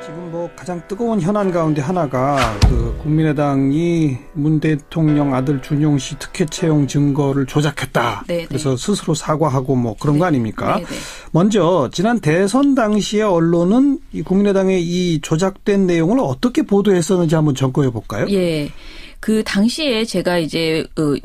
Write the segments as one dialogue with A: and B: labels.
A: 지금 뭐 가장 뜨거운 현안 가운데 하나가 그 국민의당이 문 대통령 아들 준용 씨 특혜 채용 증거를 조작했다. 네네. 그래서 스스로 사과하고 뭐 그런 거 아닙니까? 네네. 먼저 지난 대선 당시에 언론은 이 국민의당의 이 조작된 내용을 어떻게 보도했었는지 한번 점검해 볼까요?
B: 예. 그 당시에 제가 이제 이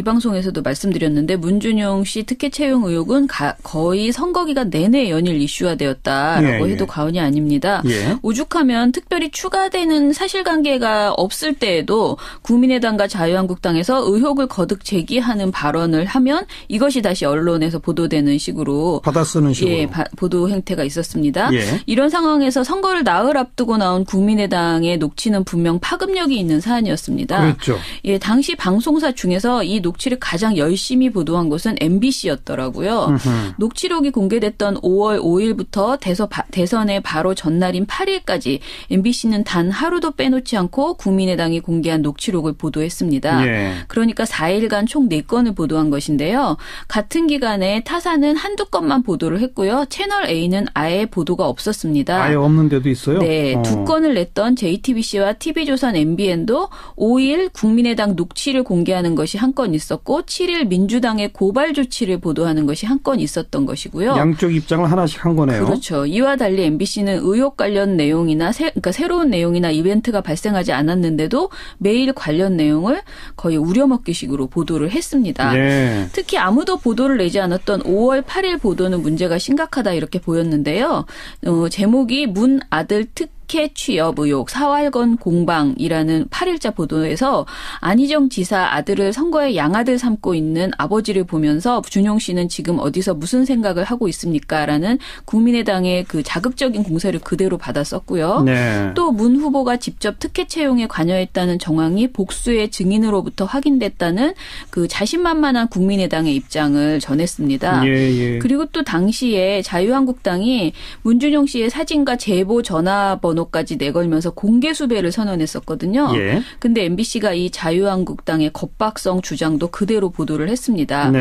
B: 방송에서도 말씀드렸는데 문준용 씨 특혜 채용 의혹은 거의 선거 기간 내내 연일 이슈화 되었다라고 해도 과언이 아닙니다. 오죽하면 특별히 추가되는 사실관계가 없을 때에도 국민의당과 자유한국당에서 의혹을 거듭 제기하는 발언을 하면 이것이 다시 언론에서 보도되는 식으로
A: 받아쓰는 식으로
B: 보도 행태가 있었습니다. 이런 상황에서 선거를 나흘 앞두고 나온 국민의당의 녹취는 분명 파급력이 있는 사안이었습니다.
A: 그렇죠.
B: 예, 당시 방송사 중에서 이 녹취를 가장 열심히 보도한 곳은 MBC였더라고요. 녹취록이 공개됐던 5월 5일부터 대선의 바로 전날인 8일까지 MBC는 단 하루도 빼놓지 않고 국민의당이 공개한 녹취록을 보도했습니다. 그러니까 4일간 총 4건을 보도한 것인데요. 같은 기간에 타사는 한두 건만 보도를 했고요. 채널 A는 아예 보도가 없었습니다.
A: 아예 없는 데도 있어요?
B: 네. 2건을 냈던 JTBC와 TV조선 MBN도 5일 국민의당 녹취를 공개하는 것이 한 건 있었고 7일 민주당의 고발 조치를 보도하는 것이 한 건 있었던 것이고요.
A: 양쪽 입장을 하나씩 한 거네요.
B: 그렇죠. 이와 달리 MBC는 의혹 관련 내용이나 그러니까 새로운 내용이나 이벤트가 발생하지 않았는데도 매일 관련 내용을 거의 우려먹기식으로 보도를 했습니다. 특히 아무도 보도를 내지 않았던 5월 8일 보도는 문제가 심각하다 이렇게 보였는데요. 제목이 문 아들 특혜 취업 의혹 사활건 공방이라는 8일자 보도에서 안희정 지사 아들을 선거의 양아들 삼고 있는 아버지를 보면서 준용 씨는 지금 어디서 무슨 생각을 하고 있습니까? 라는 국민의당의 그 자극적인 공세를 그대로 받았었고요. 또 문 후보가 직접 특혜 채용에 관여했다는 정황이 복수의 증인으로부터 확인됐다는 그 자신만만한 국민의당의 입장을 전했습니다. 그리고 또 당시에 자유한국당이 문준용 씨의 사진과 제보 전화번호까지 내걸면서 공개 수배를 선언했었거든요. 근데 MBC가 이 자유한국당의 겁박성 주장도 그대로 보도를 했습니다.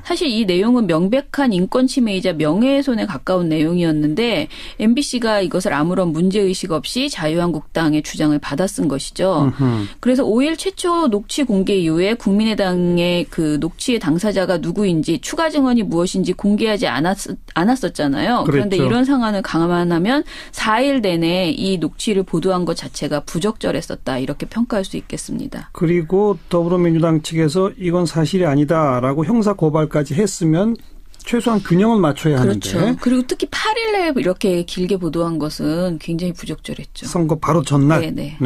B: 사실 이 내용은 명백한 인권 침해이자 명예훼손에 가까운 내용이었는데 MBC가 이것을 아무런 문제의식 없이 자유한국당의 주장을 받아쓴 것이죠. 그래서 5일 최초 녹취 공개 이후에 국민의당의 그 녹취의 당사자가 누구인지 추가 증언이 무엇인지 공개하지 않았었잖아요. 그런데 이런 상황을 감안하면 4일 내내 이 녹취를 보도한 것 자체가 부적절했었다 이렇게 평가할 수 있겠습니다.
A: 그리고 더불어민주당 측에서 이건 사실이 아니다라고 형사 고발까지 했으면 최소한 균형을 맞춰야 하는데.
B: 그리고 특히 8일 내에 이렇게 길게 보도한 것은 굉장히 부적절했죠.
A: 선거 바로 전날. 네.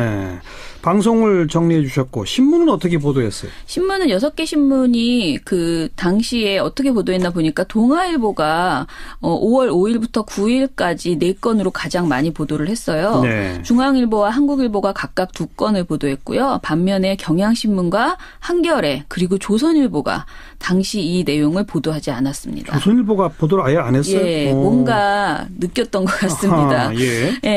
A: 방송을 정리해 주셨고 신문은 어떻게 보도했어요?
B: 신문은 6개 신문이 그 당시에 어떻게 보도했나 보니까 동아일보가 5월 5일부터 9일까지 4건으로 가장 많이 보도를 했어요. 중앙일보와 한국일보가 각각 2건을 보도했고요. 반면에 경향신문과 한겨레 그리고 조선일보가 당시 이 내용을 보도하지 않았습니다.
A: 조선일보가 보도를 아예 안 했어요?
B: 뭔가 느꼈던 것 같습니다.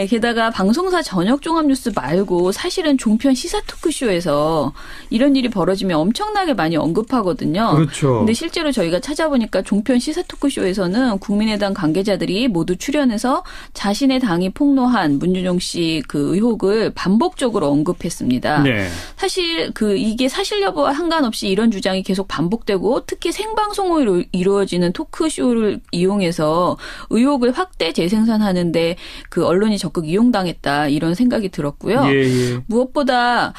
B: 게다가 방송사 저녁 종합뉴스 말고 사실은 종편 시사 토크쇼에서 이런 일이 벌어지면 엄청나게 많이 언급하거든요. 그런데 실제로 저희가 찾아보니까 종편 시사 토크쇼에서는 국민의당 관계자들이 모두 출연해서 자신의 당이 폭로한 문준용 씨 그 의혹을 반복적으로 언급했습니다. 사실 이게 사실 여부와 상관없이 이런 주장이 계속 반복되고 특히 생방송으로 이루어지는 토크쇼를 이용해서 의혹을 확대 재생산하는데 그 언론이 적극 이용당했다 이런 생각이 들었고요. 무엇보다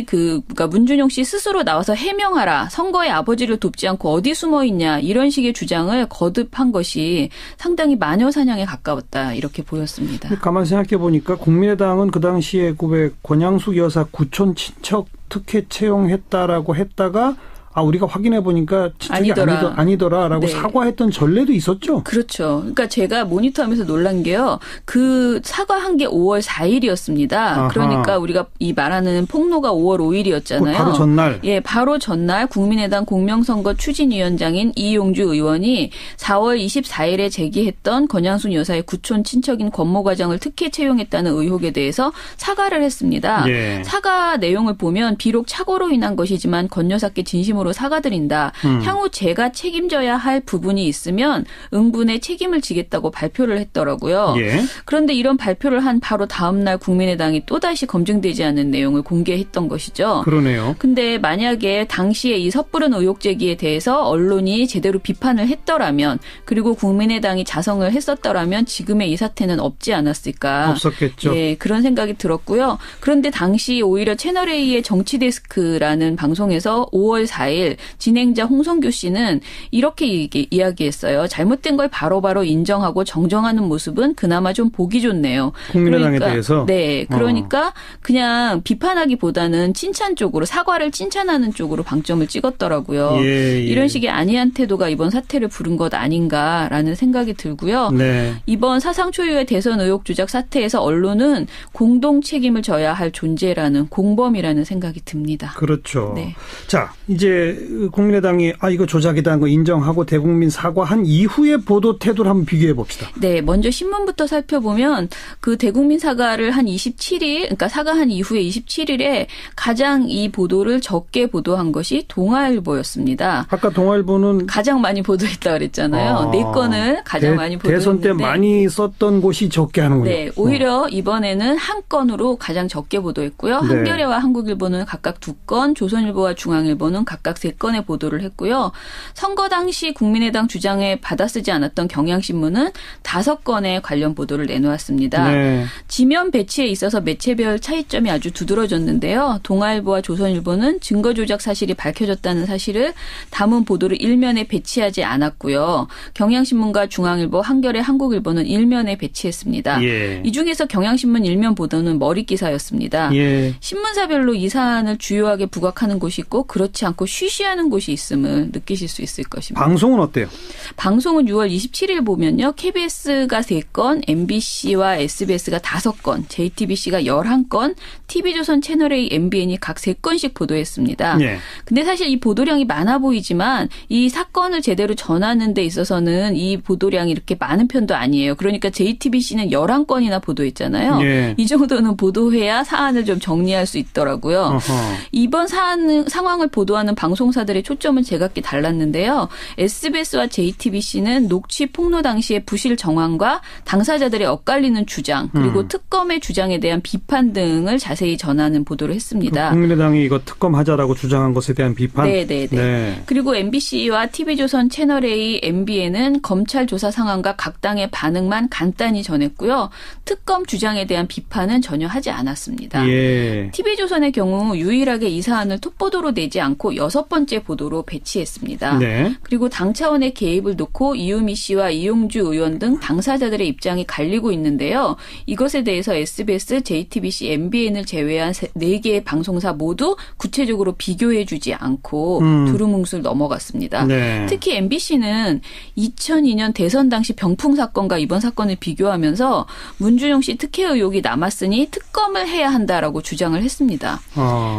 B: 그러니까 문준용 씨 스스로 나와서 해명하라. 선거에 아버지를 돕지 않고 어디 숨어 있냐 이런 식의 주장을 거듭한 것이 상당히 마녀 사냥에 가까웠다 이렇게 보였습니다.
A: 가만히 생각해 보니까 국민의당은 그 당시에 권양숙 여사 구촌 친척 특혜 채용했다라고 했다가 우리가 확인해 보니까 친척이 아니더라라고 사과했던 전례도 있었죠.
B: 그렇죠. 그러니까 제가 모니터하면서 놀란 게요. 그 사과한 게 5월 4일이었습니다. 그러니까 우리가 이 말하는 폭로가 5월 5일이었잖아요.
A: 바로 전날.
B: 바로 전날 국민의당 공명선거 추진위원장인 이용주 의원이 4월 24일에 제기했던 권양순 여사의 구촌 친척인 권모 과장을 특혜 채용했다는 의혹에 대해서 사과를 했습니다. 사과 내용을 보면 비록 착오로 인한 것이지만 권 여사께 진심으로 진심으로 사과드린다. 향후 제가 책임져야 할 부분이 있으면 응분의 책임을 지겠다고 발표를 했더라고요. 예. 그런데 이런 발표를 한 바로 다음 날 국민의당이 또다시 검증되지 않은 내용을 공개했던 것이죠.
A: 그러네요.
B: 근데 만약에 당시에 이 섣부른 의혹 제기에 대해서 언론이 제대로 비판을 했더라면 그리고 국민의당이 자성을 했었더라면 지금의 이 사태는 없지 않았을까.
A: 없었겠죠.
B: 예, 그런 생각이 들었고요. 그런데 당시 오히려 채널A의 정치데스크라는 방송에서 5월 4일 진행자 홍성규 씨는 이렇게 이야기했어요. 잘못된 걸 바로바로 인정하고 정정하는 모습은 그나마 좀 보기 좋네요.
A: 국민의당에 대해서?
B: 네. 그러니까 그냥 비판하기보다는 칭찬 쪽으로 사과를 칭찬하는 쪽으로 방점을 찍었더라고요. 예, 예. 이런 식의 안이한 태도가 이번 사태를 부른 것 아닌가라는 생각이 들고요. 네. 이번 사상 초유의 대선 의혹 조작 사태에서 언론은 공동 책임을 져야 할 존재라는 공범이라는 생각이 듭니다.
A: 그렇죠. 네. 자, 이제 국민의당이 이거 조작이다는 거 인정하고 대국민 사과한 이후의 보도 태도를 한번 비교해 봅시다.
B: 네, 먼저 신문부터 살펴보면 그 대국민 사과를 한 27일, 그러니까 사과한 이후에 27일에 가장 이 보도를 적게 보도한 것이 동아일보였습니다.
A: 아까 동아일보는
B: 가장 많이 보도했다 그랬잖아요. 네 건을 가장 많이 보도했는데
A: 대선 때 많이 썼던 곳이 적게 하는군요.
B: 네, 오히려 이번에는 한 건으로 가장 적게 보도했고요. 네. 한겨레와 한국일보는 각각 2건, 조선일보와 중앙일보는 각각 3건의 보도를 했고요. 선거 당시 국민의당 주장에 받아쓰지 않았던 경향신문은 5건의 관련 보도를 내놓았습니다. 네. 지면 배치에 있어서 매체별 차이점이 아주 두드러졌는데요. 동아일보와 조선일보는 증거 조작 사실이 밝혀졌다는 사실을 담은 보도를 일면에 배치하지 않았고요. 경향신문과 중앙일보, 한겨레, 한국일보는 일면에 배치했습니다. 예. 이 중에서 경향신문 일면 보도는 머릿 기사였습니다. 예. 신문사별로 이 사안을 주요하게 부각하는 곳이 있고 그렇지 않고 쉬쉬하는 곳이 있음을 느끼실 수 있을 것입니다.
A: 방송은 어때요?
B: 방송은 6월 27일 보면요. KBS가 3건, MBC와 SBS가 5건, JTBC가 11건, TV조선 채널A, MBN이 각 3건씩 보도했습니다. 네. 근데 사실 이 보도량이 많아 보이지만 이 사건을 제대로 전하는 데 있어서는 이 보도량이 이렇게 많은 편도 아니에요. 그러니까 JTBC는 11건이나 보도했잖아요. 네. 이 정도는 보도해야 사안을 좀 정리할 수 있더라고요. 어허. 이번 상황을 보도하는 방송사들의 초점은 제각기 달랐는데요. SBS와 JTBC는 녹취 폭로 당시의 부실 정황과 당사자들의 엇갈리는 주장 그리고 특검의 주장에 대한 비판 등을 자세히 전하는 보도를 했습니다.
A: 국민의당이 이거 특검하자라고 주장한 것에 대한 비판?
B: 네네네. 네. 그리고 MBC와 TV조선 채널A, MBN은 검찰 조사 상황과 각 당의 반응만 간단히 전했고요. 특검 주장에 대한 비판은 전혀 하지 않았습니다. 예. TV조선의 경우 유일하게 이 사안을 톱보도로 내지 않고 6번째 보도로 배치했습니다. 네. 그리고 당 차원의 개입을 놓고 이유미 씨와 이용주 의원 등 당사자들의 입장이 갈리고 있는데요. 이것에 대해서 SBS, JTBC, MBN을 제외한 4개의 방송사 모두 구체적으로 비교해주지 않고 두루뭉술 넘어갔습니다. 네. 특히 MBC는 2002년 대선 당시 병풍 사건과 이번 사건을 비교하면서 문준용 씨 특혜 의혹이 남았으니 특검을 해야 한다라고 주장을 했습니다.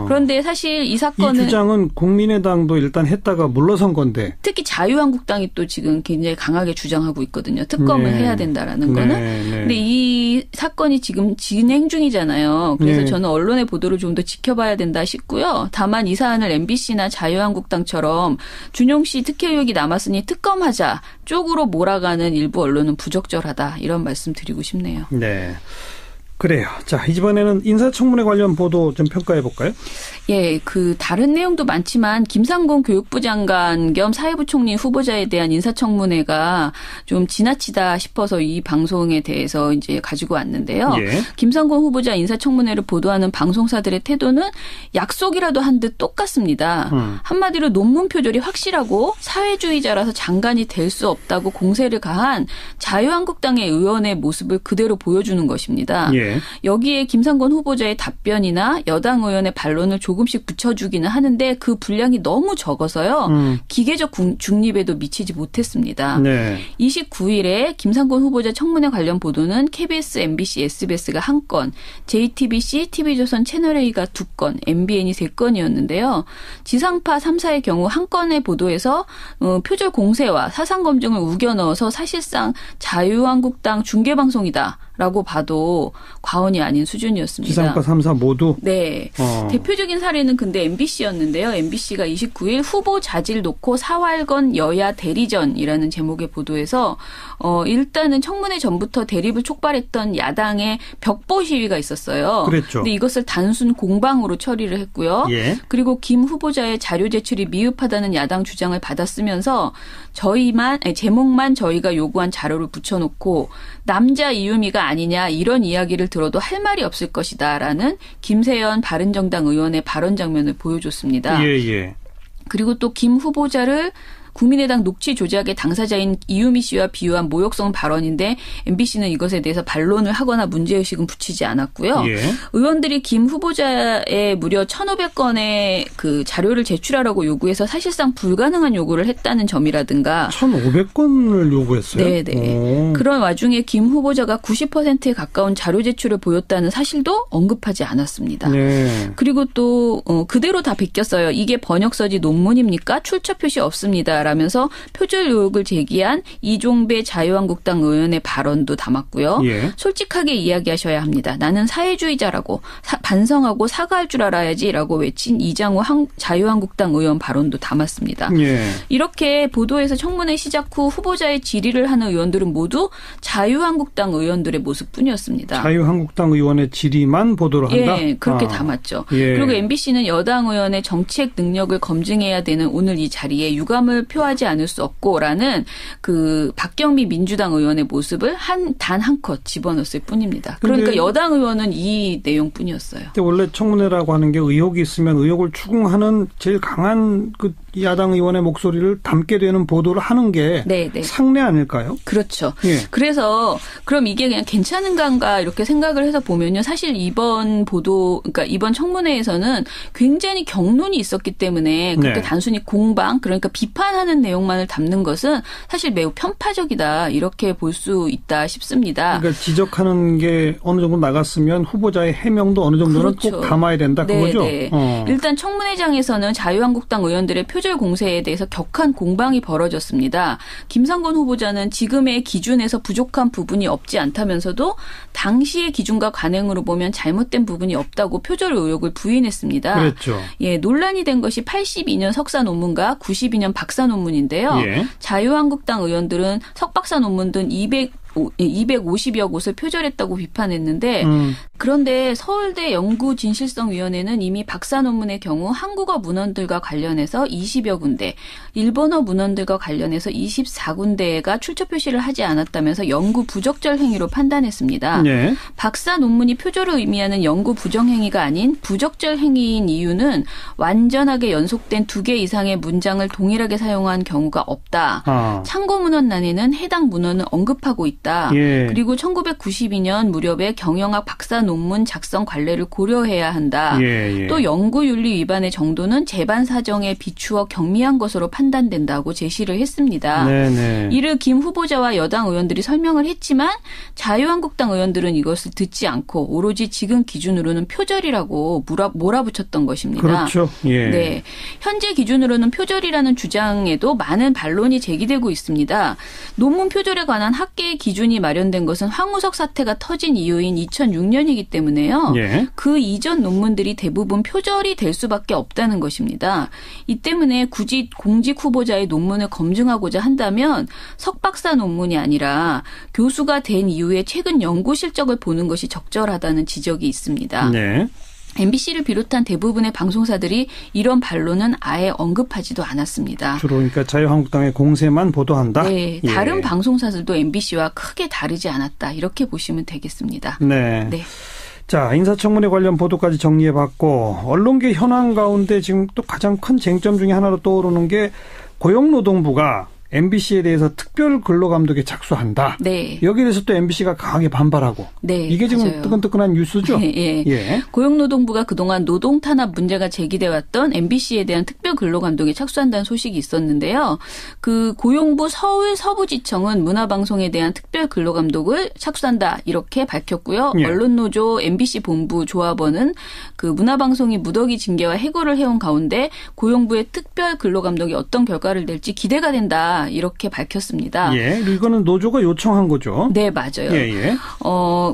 B: 그런데 사실 이 사건은
A: 이 주장은 국민의당도 일단 했다가 물러선 건데
B: 특히 자유한국당이 또 지금 굉장히 강하게 주장하고 있거든요. 특검을 네. 해야 된다라는 거는. 네. 근데 이 사건이 지금 진행 중이잖아요. 그래서 네. 저는 언론의 보도를 좀 더 지켜봐야 된다 싶고요. 다만 이 사안을 MBC나 자유한국당처럼 준용 씨 특혜 의혹이 남았으니 특검하자 쪽으로 몰아가는 일부 언론은 부적절하다. 이런 말씀 드리고 싶네요.
A: 네. 그래요. 자, 이번에는 인사청문회 관련 보도 좀 평가해 볼까요?
B: 예, 다른 내용도 많지만 김상곤 교육부 장관 겸 사회부총리 후보자에 대한 인사청문회가 좀 지나치다 싶어서 이 방송에 대해서 이제 가지고 왔는데요. 예. 김상곤 후보자 인사청문회를 보도하는 방송사들의 태도는 약속이라도 한 듯 똑같습니다. 한마디로 논문 표절이 확실하고 사회주의자라서 장관이 될 수 없다고 공세를 가한 자유한국당의 의원의 모습을 그대로 보여주는 것입니다. 예. 여기에 김상곤 후보자의 답변이나 여당 의원의 반론을 조금씩 붙여주기는 하는데 그 분량이 너무 적어서요. 기계적 중립에도 미치지 못했습니다. 네. 29일에 김상곤 후보자 청문회 관련 보도는 KBS, MBC, SBS가 1건, JTBC, TV조선 채널A가 2건, MBN이 3건이었는데요. 지상파 3사의 경우 1건의 보도에서 표절 공세와 사상 검증을 우겨 넣어서 사실상 자유한국당 중계방송이다. 라고 봐도 과언이 아닌 수준이었습니다.
A: 지상파 3사 모두?
B: 네. 대표적인 사례는 근데 MBC였는데요. MBC가 29일 후보 자질 놓고 사활건 여야 대리전이라는 제목의 보도에서 일단은 청문회 전부터 대립을 촉발했던 야당의 벽보 시위가 있었어요.
A: 그랬죠.
B: 근데 이것을 단순 공방으로 처리를 했고요.
A: 예.
B: 그리고 김 후보자의 자료 제출이 미흡하다는 야당 주장을 받아쓰면서 제목만 저희가 요구한 자료를 붙여놓고 남자 이유미가 아니냐 이런 이야기를 들어도 할 말이 없을 것이다라는 김세연 바른정당 의원의 발언 장면을 보여줬습니다.
A: 예.
B: 그리고 또 김 후보자를 국민의당 녹취 조작의 당사자인 이유미 씨와 비유한 모욕성 발언인데 MBC는 이것에 대해서 반론을 하거나 문제의식은 붙이지 않았고요. 예. 의원들이 김 후보자의 무려 1,500건의 그 자료를 제출하라고 요구해서 사실상 불가능한 요구를 했다는 점이라든가
A: 1,500건을 요구했어요?
B: 네네. 그런 와중에 김 후보자가 90%에 가까운 자료 제출을 보였다는 사실도 언급하지 않았습니다. 네. 그리고 또 그대로 다 베꼈어요. 이게 번역서지 논문입니까? 출처 표시 없습니다. 라면서 표절 의혹을 제기한 이종배 자유한국당 의원의 발언도 담았고요. 예. 솔직하게 이야기하셔야 합니다. 나는 사회주의자라고 반성하고 사과할 줄 알아야지라고 외친 이장우 자유한국당 의원 발언도 담았습니다. 예. 이렇게 보도에서 청문회 시작 후 후보자의 질의를 하는 의원들은 모두 자유한국당 의원들의 모습뿐이었습니다.
A: 자유한국당 의원의 질의만 보도를 한다?
B: 예, 그렇게 담았죠. 예. 그리고 MBC는 여당 의원의 정책 능력을 검증해야 되는 오늘 이 자리에 유감을 표하지 않을 수 없고라는 그 박경미 민주당 의원의 모습을 단 한 컷 집어넣었을 뿐입니다. 그러니까 여당 의원은 이 내용뿐이었어요.
A: 원래 청문회라고 하는 게 의혹이 있으면 의혹을 추궁하는 제일 강한 그 야당 의원의 목소리를 담게 되는 보도를 하는 게 네네. 상례 아닐까요?
B: 그렇죠. 예. 그래서 그럼 이게 그냥 괜찮은 건가 이렇게 생각을 해서 보면요. 사실 이번 보도, 그러니까 이번 청문회에서는 굉장히 경론이 있었기 때문에 그렇게 단순히 공방, 그러니까 비판하는 내용만을 담는 것은 사실 매우 편파적이다 이렇게 볼 수 있다 싶습니다.
A: 그러니까 지적하는 게 어느 정도 나갔으면 후보자의 해명도 어느 정도는 꼭 담아야 된다 그거죠?
B: 일단 청문회장에서는 자유한국당 의원들의 표절 공세에 대해서 격한 공방이 벌어졌습니다. 김상곤 후보자는 지금의 기준에서 부족한 부분이 없지 않다면서도 당시의 기준과 관행으로 보면 잘못된 부분이 없다고 표절 의혹을 부인했습니다.
A: 그렇죠.
B: 예, 논란이 된 것이 82년 석사 논문과 92년 박사 논문인데요. 예. 자유한국당 의원들은 석박사 논문 등 250여 곳을 표절했다고 비판했는데 그런데 서울대 연구진실성위원회는 이미 박사 논문의 경우 한국어 문헌들과 관련해서 20여 군데, 일본어 문헌들과 관련해서 24군데가 출처 표시를 하지 않았다면서 연구 부적절 행위로 판단했습니다. 네. 박사 논문이 표절을 의미하는 연구 부정행위가 아닌 부적절 행위인 이유는 완전하게 연속된 2개 이상의 문장을 동일하게 사용한 경우가 없다. 참고 문헌란에는 해당 문헌을 언급하고 있다. 예. 그리고 1992년 무렵에 경영학 박사 논문 작성 관례를 고려해야 한다. 예. 또 연구윤리 위반의 정도는 재반 사정에 비추어 경미한 것으로 판단된다고 제시를 했습니다. 네네. 이를 김 후보자와 여당 의원들이 설명을 했지만 자유한국당 의원들은 이것을 듣지 않고 오로지 지금 기준으로는 표절이라고 몰아붙였던 것입니다.
A: 그렇죠. 예.
B: 네. 현재 기준으로는 표절이라는 주장에도 많은 반론이 제기되고 있습니다. 논문 표절에 관한 학계의 기준이 마련된 것은 황우석 사태가 터진 이후인 2006년이기 때문에요. 예. 그 이전 논문들이 대부분 표절이 될 수밖에 없다는 것입니다. 이 때문에 굳이 공직 후보자의 논문을 검증하고자 한다면 석박사 논문이 아니라 교수가 된 이후에 최근 연구 실적을 보는 것이 적절하다는 지적이 있습니다. 네. MBC를 비롯한 대부분의 방송사들이 이런 반론은 아예 언급하지도 않았습니다.
A: 주로 그러니까 자유한국당의 공세만 보도한다?
B: 네. 다른 방송사들도 MBC와 크게 다르지 않았다. 이렇게 보시면 되겠습니다.
A: 네. 자, 인사청문회 관련 보도까지 정리해봤고 언론계 현황 가운데 지금 또 가장 큰 쟁점 중에 하나로 떠오르는 게 고용노동부가 MBC에 대해서 특별 근로감독에 착수한다. 네. 여기에 대해서 또 MBC가 강하게 반발하고. 네. 이게 지금 맞아요. 뜨끈뜨끈한 뉴스죠?
B: 예. 예. 고용노동부가 그동안 노동탄압 문제가 제기돼 왔던 MBC에 대한 특별 근로감독에 착수한다는 소식이 있었는데요. 그 고용부 서울 서부지청은 문화방송에 대한 특별 근로감독을 착수한다 이렇게 밝혔고요. 예. 언론노조 MBC 본부 조합원은 그 문화방송이 무더기 징계와 해고를 해온 가운데 고용부의 특별 근로감독이 어떤 결과를 낼지 기대가 된다. 있다 이렇게 밝혔습니다.
A: 예, 이거는 노조가 요청한 거죠?
B: 네, 맞아요.
A: 예.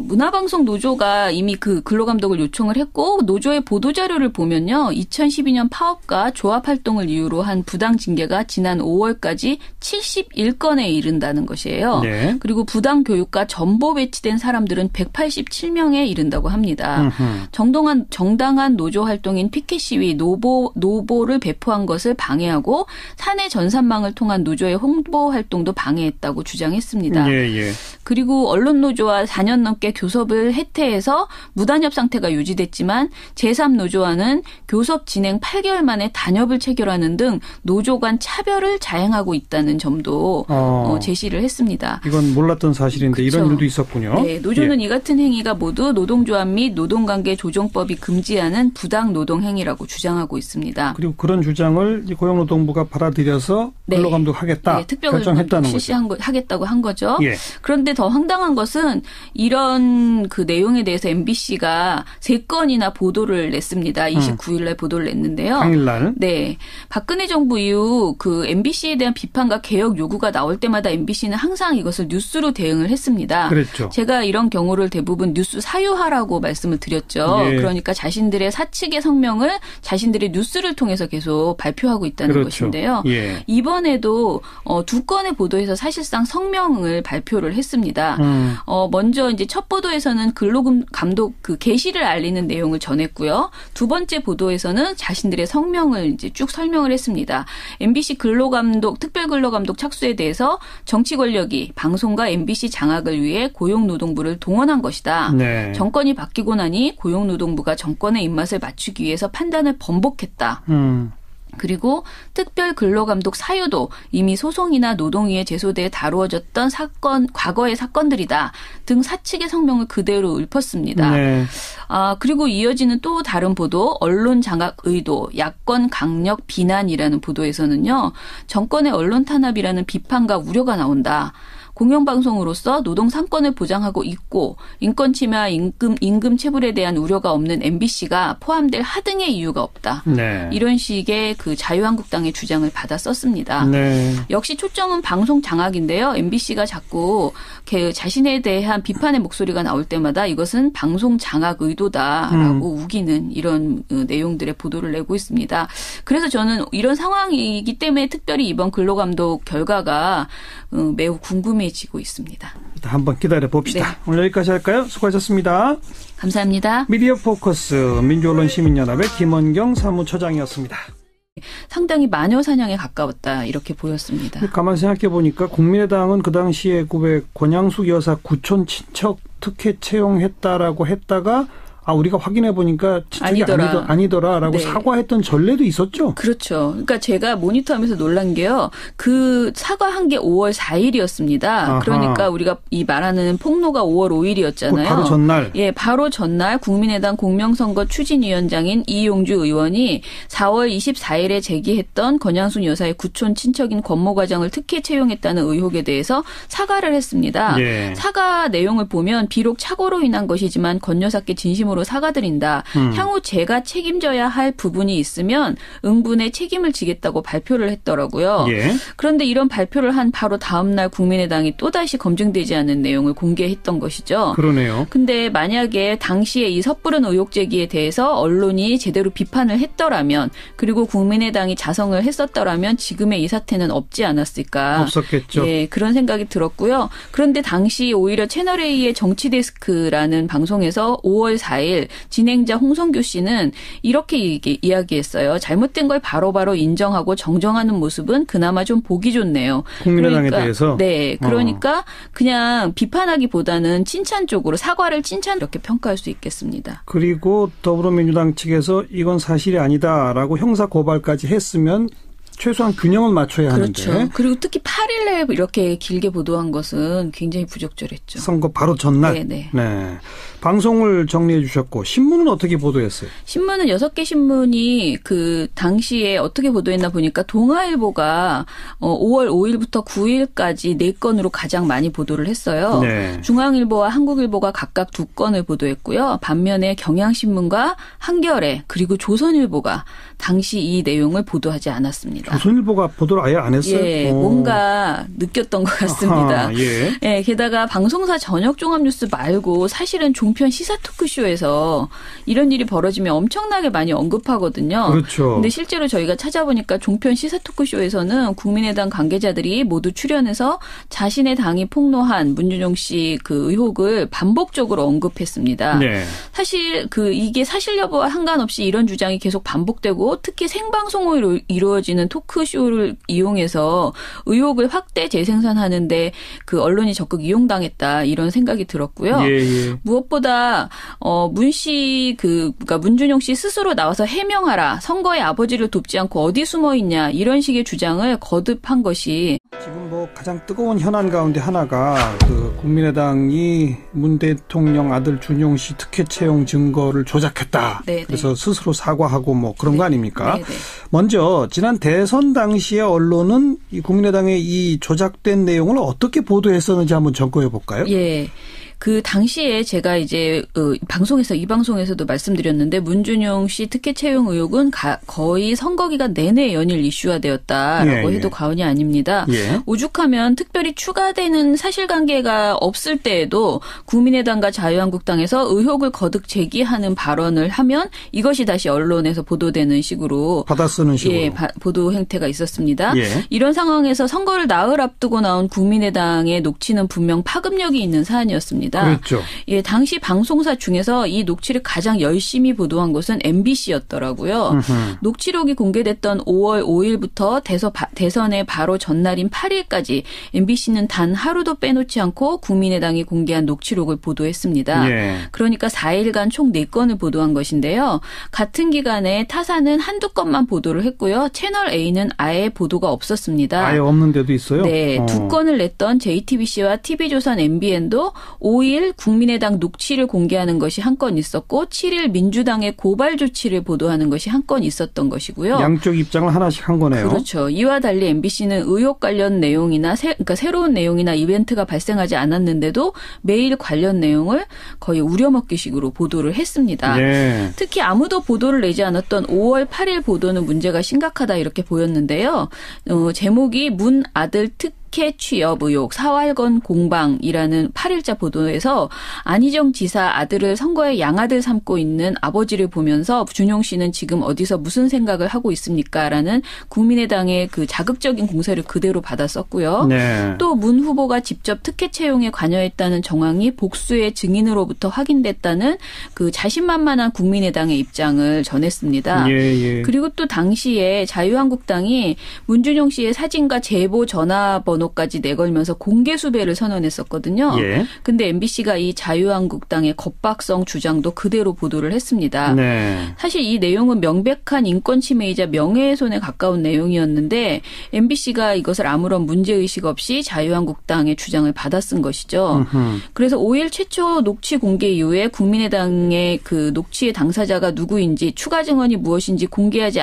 B: 문화방송 노조가 이미 그 근로감독을 요청을 했고 노조의 보도자료를 보면요. 2012년 파업과 조합활동을 이유로 한 부당 징계가 지난 5월까지 71건에 이른다는 것이에요. 네. 그리고 부당 교육과 전보 배치된 사람들은 187명에 이른다고 합니다. 정당한 노조 활동인 피켓 시위, 노보를 배포한 것을 방해하고 사내 전산망을 통한 노조의 홍보 활동도 방해했다고 주장했습니다.
A: 예.
B: 그리고 언론노조와 4년 넘게 교섭을 해태해서 무단협 상태가 유지됐지만 제3노조와는 교섭 진행 8개월 만에 단협을 체결하는 등 노조 간 차별을 자행하고 있다는 점도 제시를 했습니다.
A: 이건 몰랐던 사실인데 그렇죠. 이런 일도 있었군요.
B: 네, 노조는 이 같은 행위가 모두 노동조합 및 노동관계 조정법이 금지하는 부당 노동 행위라고 주장하고 있습니다.
A: 그리고 그런 주장을 고용노동부가 받아들여서 근로감독하겠다.
B: 네, 특별근로감독 하겠다고 한 거죠.
A: 예.
B: 그런데 더 황당한 것은 이런 그 내용에 대해서 MBC가 3건이나 보도를 냈습니다. 29일날 보도를 냈는데요.
A: 당일날?
B: 네. 박근혜 정부 이후 그 MBC에 대한 비판과 개혁 요구가 나올 때마다 MBC는 항상 이것을 뉴스로 대응을 했습니다.
A: 그랬죠.
B: 제가 이런 경우를 대부분 뉴스 사유화라고 말씀을 드렸죠. 예. 그러니까 자신들의 사측의 성명을 자신들의 뉴스를 통해서 계속 발표하고 있다는
A: 그렇죠.
B: 것인데요.
A: 예.
B: 이번에도 2건의 보도에서 사실상 성명을 발표를 했습니다. 먼저 이제 첫 보도에서는 근로감독 그 개시를 알리는 내용을 전했고요. 두 번째 보도에서는 자신들의 성명을 이제 쭉 설명을 했습니다. MBC 특별근로감독 착수에 대해서 정치 권력이 방송과 MBC 장악을 위해 고용노동부를 동원한 것이다.
A: 네.
B: 정권이 바뀌고 나니 고용노동부가 정권의 입맛을 맞추기 위해서 판단을 번복했다. 그리고 특별근로감독 사유도 이미 소송이나 노동위에 제소돼 다루어졌던 과거의 사건들이다 등 사측의 성명을 그대로 읊었습니다.
A: 네.
B: 그리고 이어지는 또 다른 보도, 언론 장악 의도, 야권 강력 비난이라는 보도에서는요. 정권의 언론 탄압이라는 비판과 우려가 나온다. 공영방송으로서 노동 상권을 보장하고 있고 인권 침해와 임금 체불에 대한 우려가 없는 MBC가 포함될 하등의 이유가 없다.
A: 네.
B: 이런 식의 그 자유한국당의 주장을 받아 썼습니다.
A: 네.
B: 역시 초점은 방송 장악인데요. MBC가 자꾸 자신에 대한 비판의 목소리가 나올 때마다 이것은 방송 장악 의도다라고 우기는 이런 내용들의 보도를 내고 있습니다. 그래서 저는 이런 상황이기 때문에 특별히 이번 근로감독 결과가 매우 궁금해지고 있습니다.
A: 한번 기다려 봅시다. 네. 오늘 여기까지 할까요? 수고하셨습니다.
B: 감사합니다.
A: 미디어 포커스 민주언론시민연합의 김원경 사무처장이었습니다.
B: 상당히 마녀 사냥에 가까웠다 이렇게 보였습니다.
A: 가만히 생각해 보니까 국민의당은 그 당시에 권양숙 여사 구촌 친척 특혜 채용했다라고 했다가 우리가 확인해 보니까 친척이 아니더라라고 네. 사과했던 전례도 있었죠.
B: 그렇죠. 그러니까 제가 모니터하면서 놀란 게요. 그 사과한 게 5월 4일이었습니다. 아하. 그러니까 우리가 이 말하는 폭로가 5월 5일이었잖아요.
A: 바로 전날.
B: 예, 바로 전날 국민의당 공명선거 추진위원장인 이용주 의원이 4월 24일에 제기했던 권양숙 여사의 구촌 친척인 권모 과장을 특혜 채용했다는 의혹에 대해서 사과를 했습니다. 예. 사과 내용을 보면 비록 착오로 인한 것이지만 권 여사께 진심으로 사과드린다. 향후 제가 책임져야 할 부분이 있으면 응분의 책임을 지겠다고 발표를 했더라고요. 예. 그런데 이런 발표를 한 바로 다음 날 국민의당이 또다시 검증되지 않은 내용을 공개했던 것이죠.
A: 그러네요.
B: 근데 만약에 당시에 이 섣부른 의혹 제기에 대해서 언론이 제대로 비판을 했더라면 그리고 국민의당이 자성을 했었더라면 지금의 이 사태는 없지 않았을까.
A: 없었겠죠.
B: 예, 그런 생각이 들었고요. 그런데 당시 오히려 채널A의 정치데스크라는 방송에서 5월 4일 진행자 홍성규 씨는 이렇게 이야기했어요. 잘못된 걸 바로바로 인정하고 정정하는 모습은 그나마 좀 보기 좋네요.
A: 국민의당에 대해서?
B: 네. 그러니까 그냥 비판하기보다는 칭찬 쪽으로 사과를 이렇게 평가할 수 있겠습니다.
A: 그리고 더불어민주당 측에서 이건 사실이 아니다라고 형사 고발까지 했으면 최소한 균형을 맞춰야
B: 그렇죠.
A: 하는데.
B: 그리고 특히 8일에 이렇게 길게 보도한 것은 굉장히 부적절했죠.
A: 선거 바로 전날.
B: 네네.
A: 네. 방송을 정리해 주셨고 신문은 어떻게 보도했어요?
B: 신문은 6개 신문이 그 당시에 어떻게 보도했나 보니까 동아일보가 5월 5일부터 9일까지 4건으로 가장 많이 보도를 했어요. 네. 중앙일보와 한국일보가 각각 2건을 보도했고요. 반면에 경향신문과 한겨레 그리고 조선일보가 당시 이 내용을 보도하지 않았습니다.
A: 조선일보가 보도를 아예 안 했어요?
B: 예, 뭔가 느꼈던 것 같습니다. 아하, 예. 예, 게다가 방송사 저녁 종합뉴스 말고 사실은 종편 시사 토크쇼에서 이런 일이 벌어지면 엄청나게 많이 언급하거든요. 그렇죠. 근데 실제로 저희가 찾아보니까 종편 시사 토크쇼에서는 국민의당 관계자들이 모두 출연해서 자신의 당이 폭로한 문준용 씨 그 의혹을 반복적으로 언급했습니다. 네. 사실 이게 사실 여부와 상관없이 이런 주장이 계속 반복되고 특히 생방송으로 이루어지는 토크쇼를 이용해서 의혹을 확대 재생산하는데 그 언론이 적극 이용당했다 이런 생각이 들었고요. 예, 예. 무엇보다 그러니까 문준용 씨 스스로 나와서 해명하라. 선거에 아버지를 돕지 않고 어디 숨어 있냐 이런 식의 주장을 거듭한 것이
A: 지금 가장 뜨거운 현안 가운데 하나가 그 국민의당이 문 대통령 아들 준용 씨 특혜 채용 증거를 조작했다. 네네. 그래서 스스로 사과하고 그런 거 아닙니까? 네네. 먼저 지난 대선 당시에 언론은 이 국민의당의 이 조작된 내용을 어떻게 보도했었는지 한번 점검해 볼까요?
B: 예. 그 당시에 제가 이제 이 방송에서도 말씀드렸는데 문준용 씨 특혜 채용 의혹은 거의 선거 기간 내내 연일 이슈화되었다라고 해도 과언이 아닙니다. 예. 오죽하면 특별히 추가되는 사실관계가 없을 때에도 국민의당과 자유한국당에서 의혹을 거듭 제기하는 발언을 하면 이것이 다시 언론에서 보도되는 식으로
A: 받아쓰는 식으로
B: 보도 행태가 있었습니다. 예. 이런 상황에서 선거를 나흘 앞두고 나온 국민의당의 녹취는 분명 파급력이 있는 사안이었습니다.
A: 그렇죠.
B: 예, 당시 방송사 중에서 이 녹취를 가장 열심히 보도한 곳은 MBC였더라고요. 녹취록이 공개됐던 5월 5일부터 대선의 바로 전날인 8일까지 MBC는 단 하루도 빼놓지 않고 국민의당이 공개한 녹취록을 보도했습니다. 예. 그러니까 4일간 총 4건을 보도한 것인데요. 같은 기간에 타사는 한두 건만 보도를 했고요. 채널 A는 아예 보도가 없었습니다.
A: 아예 없는 데도 있어요?
B: 네. 2건을 냈던 JTBC와 TV조선 MBN도 5일 국민의당 녹취를 공개하는 것이 한 건 있었고 7일 민주당의 고발 조치를 보도하는 것이 한 건 있었던 것이고요.
A: 양쪽 입장을 하나씩 한 거네요.
B: 그렇죠. 이와 달리 MBC는 의혹 관련 내용이나 그러니까 새로운 내용이나 이벤트가 발생하지 않았는데도 매일 관련 내용을 거의 우려먹기식으로 보도를 했습니다. 네. 특히 아무도 보도를 내지 않았던 5월 8일 보도는 문제가 심각하다 이렇게 보였는데요. 제목이 문 아들 특혜 취업 의혹 사활건 공방이라는 8일자 보도에서 안희정 지사 아들을 선거에 양아들 삼고 있는 아버지를 보면서 준용 씨는 지금 어디서 무슨 생각을 하고 있습니까? 라는 국민의당의 그 자극적인 공세를 그대로 받았었고요. 네. 또 문 후보가 직접 특혜 채용에 관여했다는 정황이 복수의 증인으로부터 확인됐다는 그 자신만만한 국민의당의 입장을 전했습니다. 예, 예. 그리고 또 당시에 자유한국당이 문준용 씨의 사진과 제보 전화번호까지 내걸면서 공개 수배를 선언했었거든요. 예. 근데 MBC가 이 자유한국당의 겁박성 주장도 그대로 보도를 했습니다. 네. 사실 이 내용은 명백한 인권 침해이자 명예훼손에 가까운 내용이었는데 MBC가 이것을 아무런 문제의식 없이 자유한국당의 주장을 받아쓴 것이죠. 그래서 5일 최초 녹취 공개 이후에 국민의당의 그 녹취의 당사자가 누구인지 추가 증언이 무엇인지 공개하지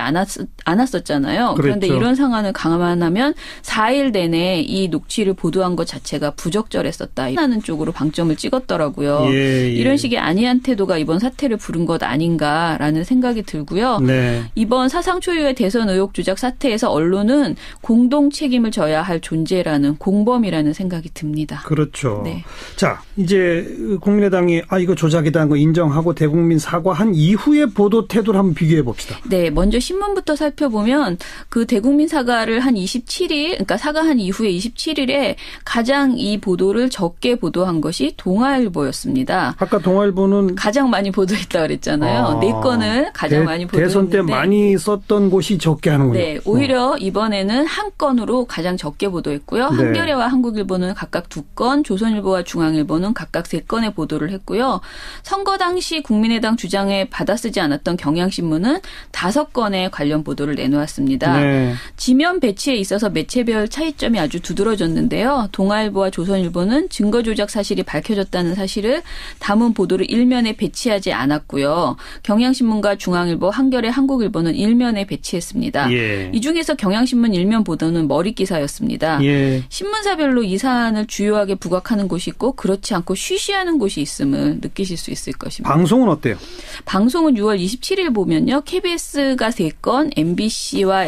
B: 않았었잖아요. 그렇죠. 그런데 이런 상황을 감안하면 4일 내내 이 녹취를 보도한 것 자체가 부적절했었다. 하는 쪽으로 방점을 찍었더라고요. 예, 예. 이런 식의 안이한 태도가 이번 사태를 부른 것 아닌가라는 생각이 들고요. 네. 이번 사상 초유의 대선 의혹 조작 사태에서 언론은 공동 책임을 져야 할 존재라는 공범이라는 생각이 듭니다.
A: 그렇죠. 네. 자, 이제 국민의당이 이거 조작이다는 거 인정하고 대국민 사과한 이후의 보도 태도를 한번 비교해 봅시다.
B: 네, 먼저 신문부터 살펴보면 그 대국민 사과를 한 27일, 그러니까 사과한 이후에 27일에 가장 이 보도를 적게 보도한 것이 동아일보였습니다.
A: 아까 동아일보는
B: 가장 많이 보도했다 그랬잖아요. 4건을 가장 많이 보도했는데
A: 대선 때 많이 썼던 곳이 적게 하는군요.
B: 네, 오히려 이번에는 한 건으로 가장 적게 보도했고요. 네. 한겨레와 한국일보는 각각 2건, 조선일보와 중앙일보는 각각 3건의 보도를 했고요. 선거 당시 국민의당 주장에 받아쓰지 않았던 경향신문은 5건의 관련 보도를 보도를 내놓았습니다. 네. 지면 배치에 있어서 매체별 차이점이 아주 두드러졌는데요. 동아일보와 조선일보는 증거 조작 사실이 밝혀졌다는 사실을 담은 보도를 일면에 배치하지 않았고요. 경향신문과 중앙일보, 한겨레, 한국일보는 일면에 배치했습니다. 예. 이 중에서 경향신문 일면 보도는 머릿 기사였습니다. 예. 신문사별로 이 사안을 주요하게 부각하는 곳이 있고 그렇지 않고 쉬쉬하는 곳이 있음을 느끼실 수 있을 것입니다.
A: 방송은 어때요?
B: 방송은 6월 27일 보면요. KBS가 3건, MBC와